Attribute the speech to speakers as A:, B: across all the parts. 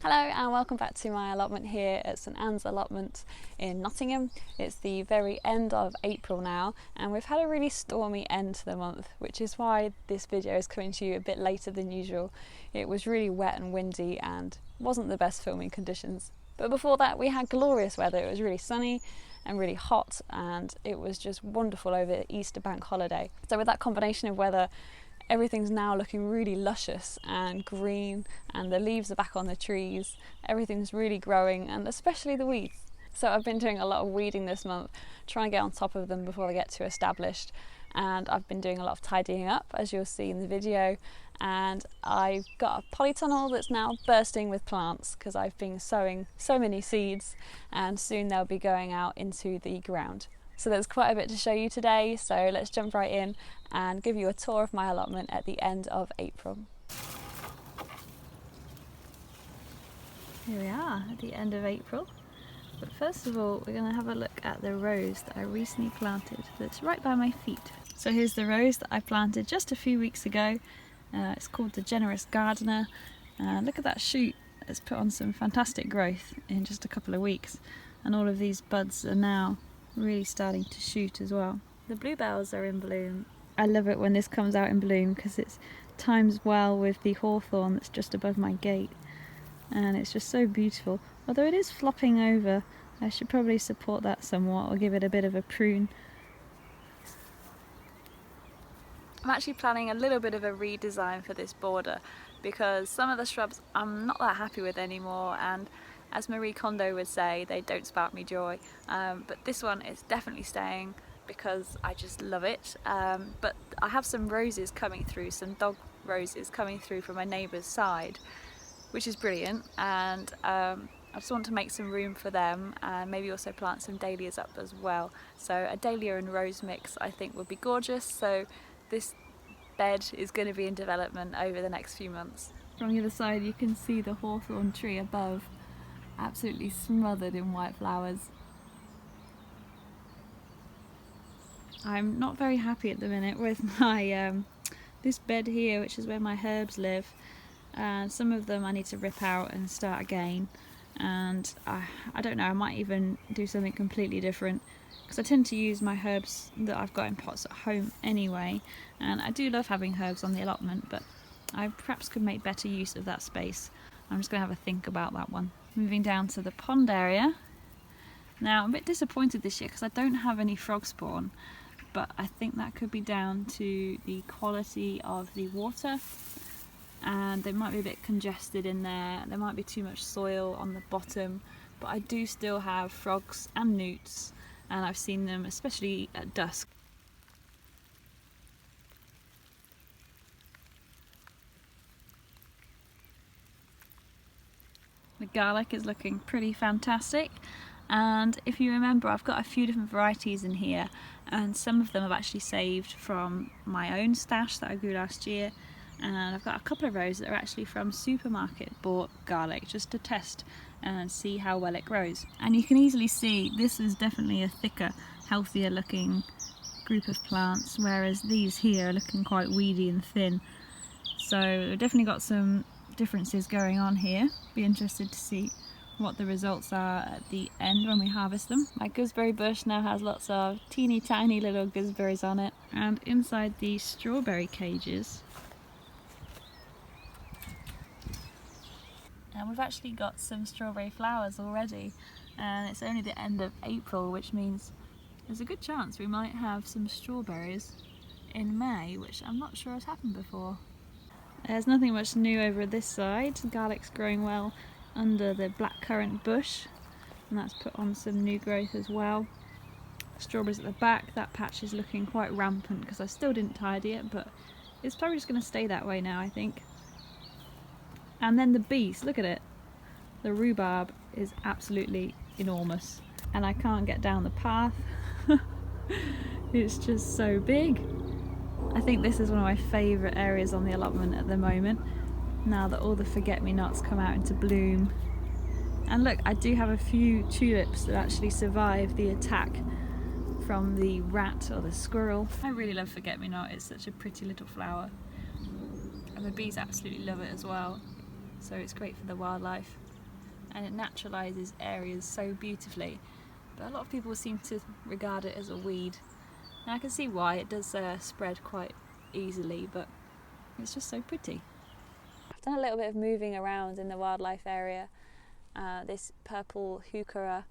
A: Hello and welcome back to my allotment here at St Anne's Allotment in Nottingham. It's the very end of April now and we've had a really stormy end to the month, which is why this video is coming to you a bit later than usual. It was really wet and windy and wasn't the best filming conditions. But before that we had glorious weather. It was really sunny and really hot and it was just wonderful over Easter bank holiday. So with that combination of weather, everything's now looking really luscious and green and the leaves are back on the trees. Everything's really growing and especially the weeds. So I've been doing a lot of weeding this month, trying to get on top of them before they get too established. And I've been doing a lot of tidying up, as you'll see in the video. And I've got a polytunnel that's now bursting with plants because I've been sowing so many seeds and soon they'll be going out into the ground. So there's quite a bit to show you today, so let's jump right in and give you a tour of my allotment at the end of April. Here we are at the end of April, but first of all we're going to have a look at the rose that I recently planted that's right by my feet. So here's the rose that I planted just a few weeks ago. It's called the Generous Gardener, and look at that shoot. It's put on some fantastic growth in just a couple of weeks, and all of these buds are now really starting to shoot as well. The bluebells are in bloom. I love it when this comes out in bloom because it times well with the hawthorn that's just above my gate, and it's just so beautiful. Although it is flopping over, I should probably support that somewhat or give it a bit of a prune. I'm actually planning a little bit of a redesign for this border because some of the shrubs I'm not that happy with anymore, and as Marie Kondo would say, they don't spark me joy. But this one is definitely staying because I just love it. But I have some roses coming through, some dog roses coming through from my neighbour's side, which is brilliant. And I just want to make some room for them and maybe also plant some dahlias up as well. So a dahlia and rose mix I think would be gorgeous. So this bed is going to be in development over the next few months. From the other side you can see the hawthorn tree above, absolutely smothered in white flowers. I'm not very happy at the minute with my this bed here, which is where my herbs live, and some of them I need to rip out and start again, and I don't know, I might even do something completely different because I tend to use my herbs that I've got in pots at home anyway, and I do love having herbs on the allotment, but I perhaps could make better use of that space. I'm just going to have a think about that one. Moving down to the pond area. Now I'm a bit disappointed this year because I don't have any frog spawn, but I think that could be down to the quality of the water, and they might be a bit congested in there. There might be too much soil on the bottom, but I do still have frogs and newts, and I've seen them especially at dusk. The garlic is looking pretty fantastic, and if you remember I've got a few different varieties in here, and some of them I've actually saved from my own stash that I grew last year, and I've got a couple of rows that are actually from supermarket bought garlic just to test and see how well it grows. And you can easily see this is definitely a thicker, healthier looking group of plants, whereas these here are looking quite weedy and thin. So we've definitely got some differences going on here. Be interested to see what the results are at the end when we harvest them. My gooseberry bush now has lots of teeny tiny little gooseberries on it, and inside these strawberry cages, and we've actually got some strawberry flowers already, and it's only the end of April, which means there's a good chance we might have some strawberries in May, which I'm not sure has happened before. There's nothing much new over this side. The garlic's growing well under the blackcurrant bush, and that's put on some new growth as well. Strawberries at the back, that patch is looking quite rampant because I still didn't tidy it, but it's probably just going to stay that way now, I think. And then the bees, look at it. The rhubarb is absolutely enormous, and I can't get down the path. It's just so big. I think this is one of my favourite areas on the allotment at the moment, now that all the forget-me-nots come out into bloom. And look, I do have a few tulips that actually survived the attack from the rat or the squirrel. I really love forget-me-not, it's such a pretty little flower. And the bees absolutely love it as well, so it's great for the wildlife. and it naturalises areas so beautifully. But a lot of people seem to regard it as a weed, and I can see why. It does spread quite easily, but it's just so pretty. I've done a little bit of moving around in the wildlife area. This purple heuchera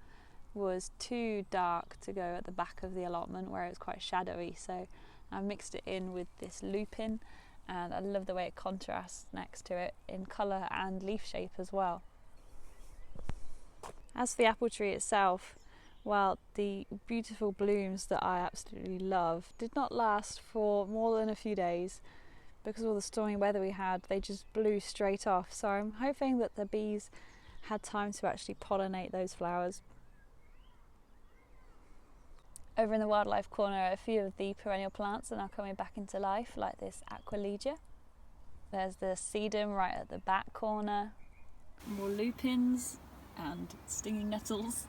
A: was too dark to go at the back of the allotment where it was quite shadowy, so I mixed it in with this lupin, and I love the way it contrasts next to it in colour and leaf shape as well. As for the apple tree itself, well, the beautiful blooms that I absolutely love did not last for more than a few days. Because of all the stormy weather we had, they just blew straight off, so I'm hoping that the bees had time to actually pollinate those flowers. Over in the wildlife corner, a few of the perennial plants are now coming back into life, like this Aquilegia. There's the sedum right at the back corner. More lupins and stinging nettles.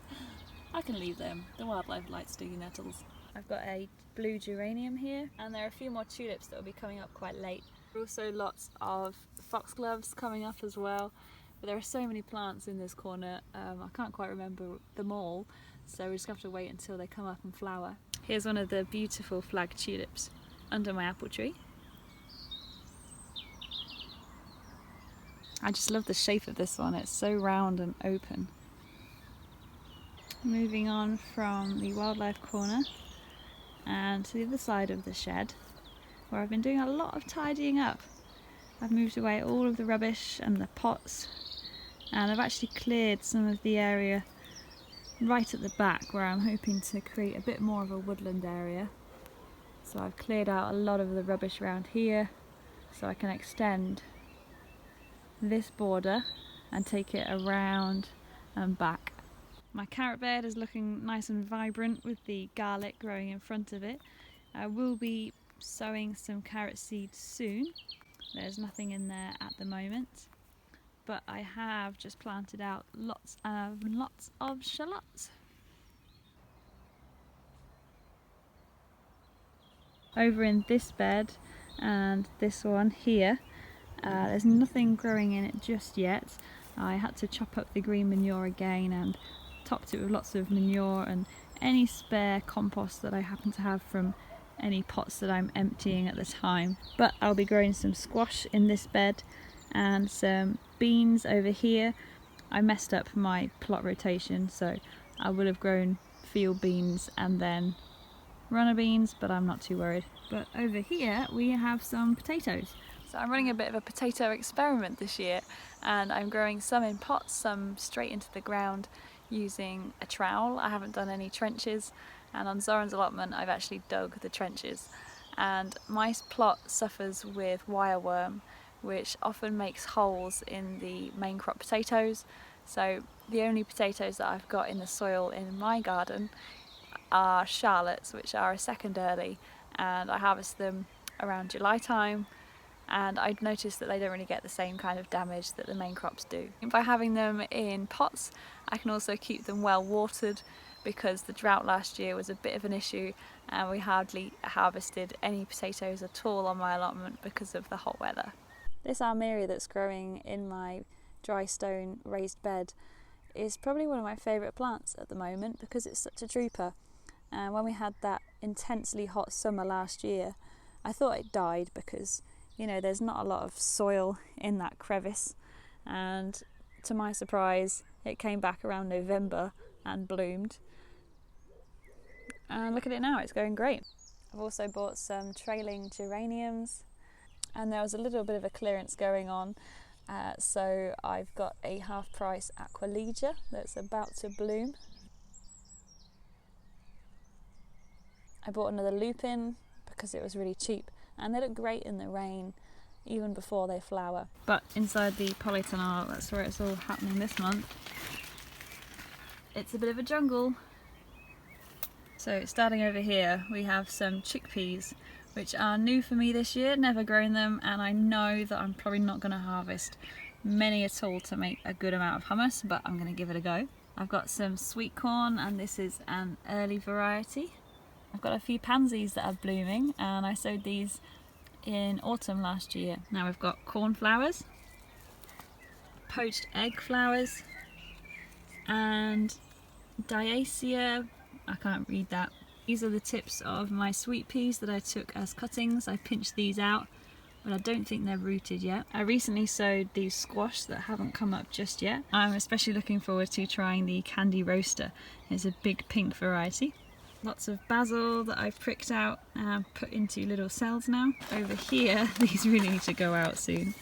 A: I can leave them, the wildlife likes stinging nettles. I've got a blue geranium here, and there are a few more tulips that will be coming up quite late. There are also lots of foxgloves coming up as well. But there are so many plants in this corner, I can't quite remember them all, so we just have to wait until they come up and flower. Here's one of the beautiful flag tulips under my apple tree. I just love the shape of this one, it's so round and open. Moving on from the wildlife corner and to the other side of the shed, where I've been doing a lot of tidying up. I've moved away all of the rubbish and the pots, and I've actually cleared some of the area right at the back where I'm hoping to create a bit more of a woodland area. So I've cleared out a lot of the rubbish around here so I can extend this border and take it around and back. My carrot bed is looking nice and vibrant with the garlic growing in front of it. I will be sowing some carrot seeds soon. There's nothing in there at the moment, but I have just planted out lots of shallots. Over in this bed and this one here, there's nothing growing in it just yet. I had to chop up the green manure again and topped it with lots of manure and any spare compost that I happen to have from any pots that I'm emptying at the time. But I'll be growing some squash in this bed and some beans over here. I messed up my plot rotation, so I would have grown field beans and then runner beans, but I'm not too worried. But over here we have some potatoes. So I'm running a bit of a potato experiment this year, and I'm growing some in pots, some straight into the ground using a trowel. I haven't done any trenches, and on Zorun's allotment I've actually dug the trenches. And my plot suffers with wireworm, which often makes holes in the main crop potatoes. So the only potatoes that I've got in the soil in my garden are Charlottes, which are a second early, and I harvest them around July time, and I'd noticed that they don't really get the same kind of damage that the main crops do. By having them in pots, I can also keep them well watered, because the drought last year was a bit of an issue and we hardly harvested any potatoes at all on my allotment because of the hot weather. This Almeria that's growing in my dry stone raised bed is probably one of my favourite plants at the moment because it's such a trooper. And when we had that intensely hot summer last year, I thought it died because, you know, there's not a lot of soil in that crevice, and to my surprise it came back around November and bloomed, and look at it now, it's going great. I've also bought some trailing geraniums, and there was a little bit of a clearance going on, so I've got a half price Aquilegia that's about to bloom. I bought another lupin because it was really cheap, and they look great in the rain even before they flower. But inside the polytunnel, that's where it's all happening this month, it's a bit of a jungle. So starting over here we have some chickpeas, which are new for me this year, never grown them, and I know that I'm probably not going to harvest many at all to make a good amount of hummus, but I'm going to give it a go. I've got some sweet corn, and this is an early variety. I've got a few pansies that are blooming, and I sowed these in autumn last year. Now we've got cornflowers, poached egg flowers, and Diacia, I can't read that. These are the tips of my sweet peas that I took as cuttings. I pinched these out, but I don't think they're rooted yet. I recently sowed these squash that haven't come up just yet. I'm especially looking forward to trying the Candy Roaster. It's a big pink variety. Lots of basil that I've pricked out and put into little cells now. Over here, these really need to go out soon,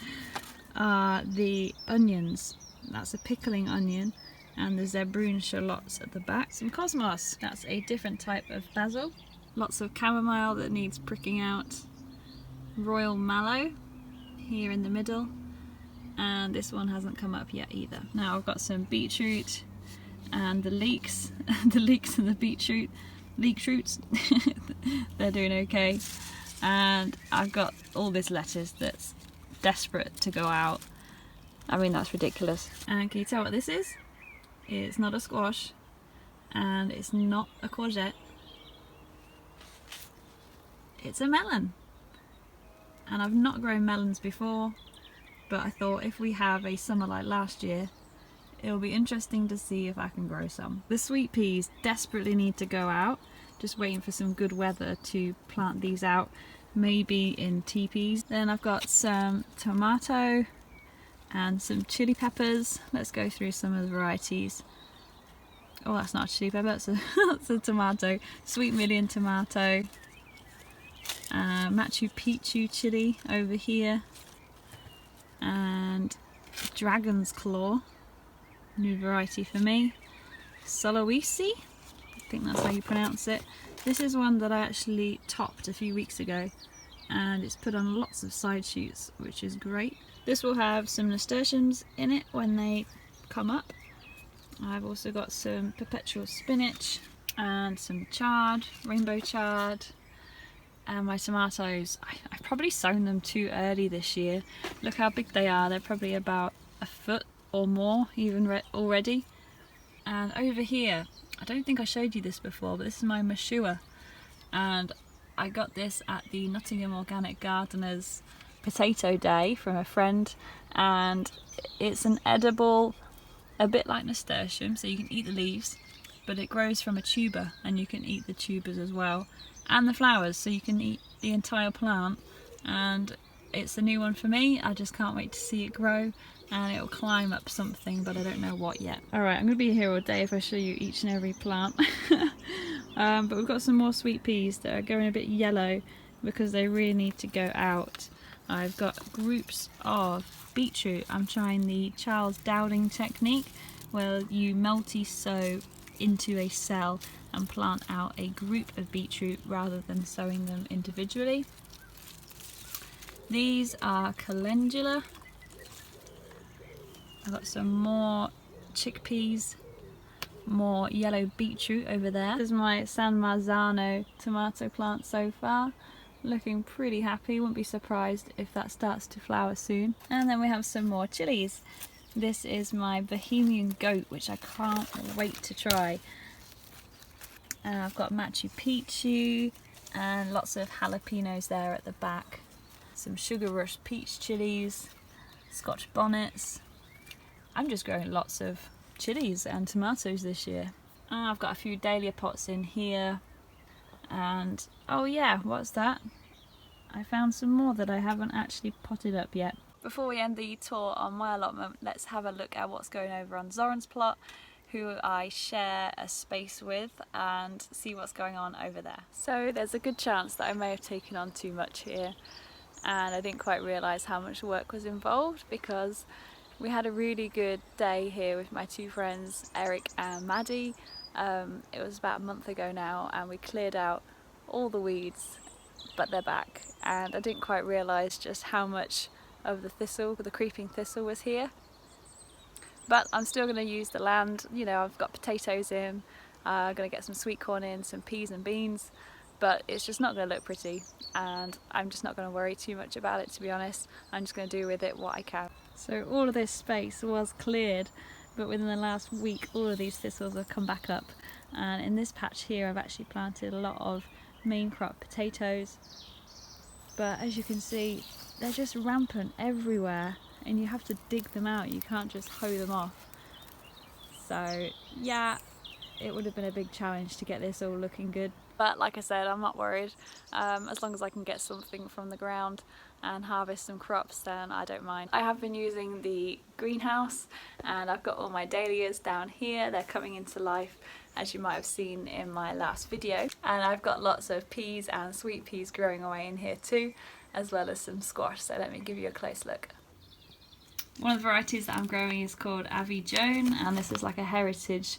A: are the onions. That's a pickling onion, and the Zebrune shallots at the back. Some cosmos, that's a different type of basil. Lots of chamomile that needs pricking out. Royal mallow here in the middle, and this one hasn't come up yet either. Now I've got some beetroot and the leeks, the leeks and the beetroot, leek shoots, they're doing okay. And I've got all this lettuce that's desperate to go out. I mean, that's ridiculous. And can you tell what this is? It's not a squash, and it's not a courgette. It's a melon. And I've not grown melons before, but I thought if we have a summer like last year, it'll be interesting to see if I can grow some. The sweet peas desperately need to go out. Just waiting for some good weather to plant these out, maybe in teepees. Then I've got some tomato and some chili peppers. Let's go through some of the varieties. Oh, that's not a chili pepper, that's a tomato. Sweet Million tomato. Machu Picchu chili over here, and Dragon's Claw, new variety for me. Sulawesi, I think that's how you pronounce it. This is one that I actually topped a few weeks ago, and it's put on lots of side shoots, which is great. This will have some nasturtiums in it when they come up. I've also got some perpetual spinach and some chard, rainbow chard. And my tomatoes, I've probably sown them too early this year. Look how big they are. They're probably about a foot or more even already. And over here, I don't think I showed you this before, but this is my mashua. And I got this at the Nottingham Organic Gardeners Potato Day from a friend. And it's an edible, a bit like nasturtium, so you can eat the leaves, but it grows from a tuber and you can eat the tubers as well. And the flowers, so you can eat the entire plant, and it's a new one for me. I just can't wait to see it grow, and it'll climb up something, but I don't know what yet. Alright, I'm going to be here all day if I show you each and every plant. But we've got some more sweet peas that are going a bit yellow because they really need to go out. I've got groups of beetroot. I'm trying the Charles Dowding technique, where you multi-sow into a cell and plant out a group of beetroot rather than sowing them individually. These are calendula. I've got some more chickpeas, more yellow beetroot over there. This is my San Marzano tomato plant so far. Looking pretty happy, wouldn't be surprised if that starts to flower soon. And then we have some more chilies. This is my Bohemian goat, which I can't wait to try. I've got Machu Picchu and lots of jalapenos there at the back. Some sugar rush peach chilies, Scotch bonnets. I'm just growing lots of chilies and tomatoes this year. I've got a few dahlia pots in here. And oh yeah, what's that? I found some more that I haven't actually potted up yet. Before we end the tour on my allotment, let's have a look at what's going over on Zorun's plot, who I share a space with, and see what's going on over there. So there's a good chance that I may have taken on too much here, and I didn't quite realise how much work was involved, because we had a really good day here with my two friends Eric and Maddie. It was about a month ago now, and we cleared out all the weeds, but they're back, and I didn't quite realise just how much of the thistle, the creeping thistle, was here. But I'm still going to use the land. You know, I've got potatoes in, I'm going to get some sweet corn in, some peas and beans, but it's just not going to look pretty, and I'm just not going to worry too much about it, to be honest. I'm just going to do with it what I can. So all of this space was cleared, but within the last week all of these thistles have come back up, and in this patch here I've actually planted a lot of main crop potatoes, but as you can see they're just rampant everywhere, and you have to dig them out, you can't just hoe them off. So yeah, it would have been a big challenge to get this all looking good. But like I said, I'm not worried. As long as I can get something from the ground and harvest some crops, then I don't mind. I have been using the greenhouse and I've got all my dahlias down here. They're coming into life, as you might have seen in my last video. And I've got lots of peas and sweet peas growing away in here too, as well as some squash. So let me give you a close look. One of the varieties that I'm growing is called Avi Joan, and this is like a heritage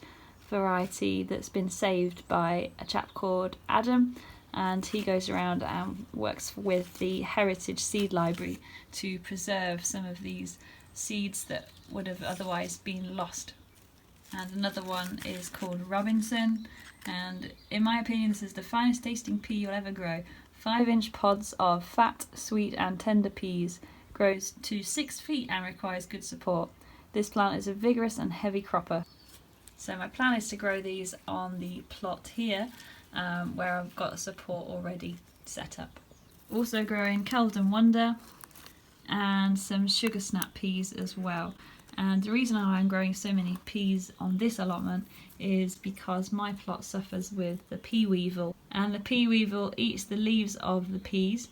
A: variety that's been saved by a chap called Adam, and he goes around and works with the Heritage Seed Library to preserve some of these seeds that would have otherwise been lost. And another one is called Robinson, and in my opinion this is the finest tasting pea you'll ever grow. 5-inch pods of fat, sweet and tender peas, grows to 6 feet and requires good support. This plant is a vigorous and heavy cropper. So my plan is to grow these on the plot here, where I've got support already set up. Also growing Kelvin Wonder and some sugar snap peas as well. And the reason why I'm growing so many peas on this allotment is because my plot suffers with the pea weevil. And the pea weevil eats the leaves of the peas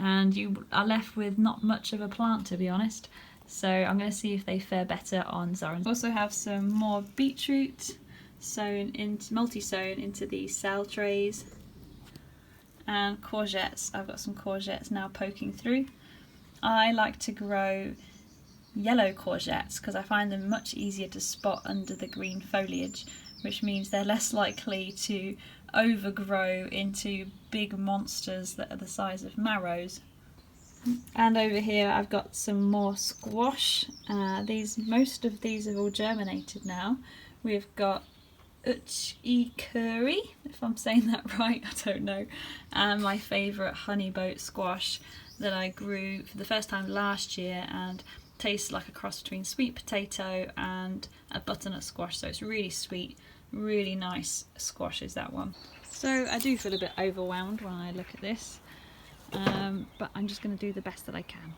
A: and you are left with not much of a plant, to be honest. So I'm going to see if they fare better on Zorun. Also have some more beetroot multi-sown into these cell trays, and courgettes. I've got some courgettes now poking through. I like to grow yellow courgettes because I find them much easier to spot under the green foliage, which means they're less likely to overgrow into big monsters that are the size of marrows. And over here I've got some more squash. Most of these have all germinated now. We've got Uchi curry, if I'm saying that right, I don't know. And my favourite honeyboat squash that I grew for the first time last year and tastes like a cross between sweet potato and a butternut squash, so it's really sweet, really nice squash is that one. So I do feel a bit overwhelmed when I look at this. But I'm just going to do the best that I can.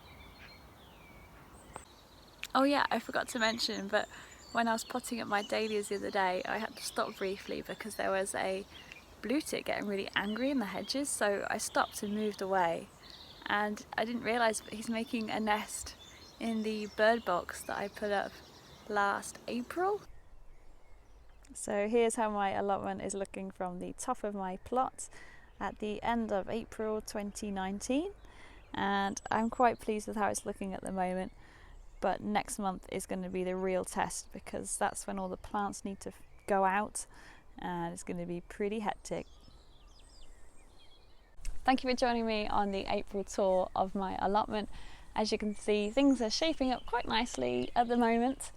A: Oh yeah, I forgot to mention, but when I was potting up my dahlias the other day, I had to stop briefly because there was a blue tit getting really angry in the hedges, so I stopped and moved away. And I didn't realise, but he's making a nest in the bird box that I put up last April. So here's how my allotment is looking from the top of my plot at the end of April 2019, and I'm quite pleased with how it's looking at the moment, but next month is going to be the real test because that's when all the plants need to go out and it's going to be pretty hectic. Thank you for joining me on the April tour of my allotment. As you can see, things are shaping up quite nicely at the moment.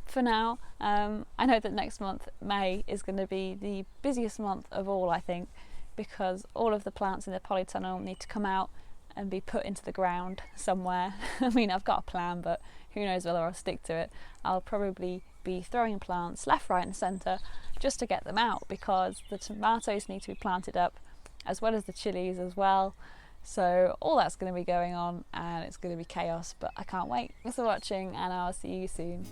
A: For now, I know that next month, May, is going to be the busiest month of all, I think, because all of the plants in the polytunnel need to come out and be put into the ground somewhere. I mean, I've got a plan, but who knows whether I'll stick to it. I'll probably be throwing plants left, right and centre just to get them out, because the tomatoes need to be planted up as well as the chilies as well. So all that's going to be going on and it's going to be chaos, but I can't wait. Thanks for watching and I'll see you soon.